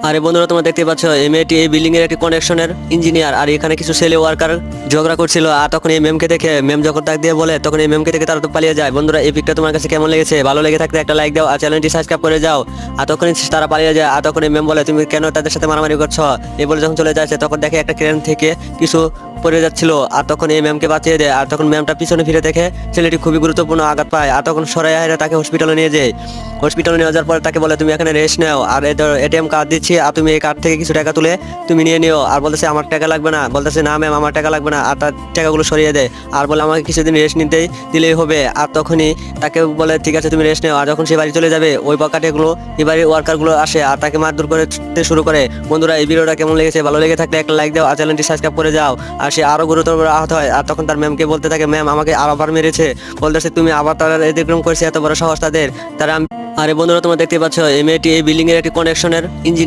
আরে বন্ধুরা, তোমরা দেখতে পাচ্ছ এই মেয়েটি এই বিল্ডিং এর একটি কনেকশনের ইঞ্জিনিয়ার। আর এখানে কিছু ছেলে ওয়ার্কার ঝগড়া করছিল। আর তখন এই ম্যামকে দেখে ম্যাম যখন তাক দিয়ে বলে, তখন এই ম্যামকে দেখে তারা তো পালিয়ে যায়। বন্ধুরা, এই পিকটা তোমার কাছে কেমন লেগেছে? ভালো লেগে থাকলে একটা লাইক দাও আর চ্যানেলটি সাবস্ক্রাইব করে যাও। আর তখন তারা পালিয়ে যায়। আর তখন এই ম্যাম বলে, তুমি কেন তাদের সাথে মারামারি করছো? এই বলে যখন চলে যাচ্ছে, তখন দেখে একটা ক্রেন থেকে কিছু পড়ে যাচ্ছিল। আর তখন এই ম্যামকে বাঁচিয়ে দেয়। আর তখন ম্যামটা পিছনে ফিরে দেখে ছেলেটি খুবই গুরুত্বপূর্ণ আঘাত পায়। আর তখন সরাইয়া হেরে তাকে হসপিটালে নিয়ে যায়। হসপিটালে নিয়ে যাওয়ার পর তাকে বলে, তুমি এখানে রেস্ট নাও, আর এটিএম কার্ড দিচ্ছি, আর তুমি এই কার্ড থেকে কিছু টাকা তুলে তুমি নিয়ে নিও। আর বলতেছে আমার টাকা লাগবে না। বলতেছে না ম্যাম, আমার টাকা লাগবে না। আর তার টাকাগুলো সরিয়ে দেয়। আর বলে আমাকে কিছুদিন রেস্ট নিতেই দিলেই হবে। আর তখনই তাকে বলে, ঠিক আছে তুমি রেস্ট নাও। আর যখন সে বাড়ি চলে যাবে, ওই পকেটেগুলো এবারে ওয়ার্কারগুলো আসে আর তাকে মারধর করতে শুরু করে। বন্ধুরা, এই ভিডিওটা কেমন লেগেছে? ভালো লেগে থাকলে একটা লাইক দাও আর চ্যানেলটি সাবস্ক্রাইব করে যাও। আর সে আরো গুরুতর আহত হয়। আর তখন তার ম্যামকে বলতে থাকে, ম্যাম আমাকে আবার মেরেছে। বলতেছে তুমি আবার তারা এরকম করেছে, এত বড় সাহস তাদের। তারা আরে বন্ধুরা, তোমরা দেখতে পাচ্ছ এই মেয়েটি এই বিল্ডিং এর একটি কনেকশনের ইঞ্জিনিয়ার।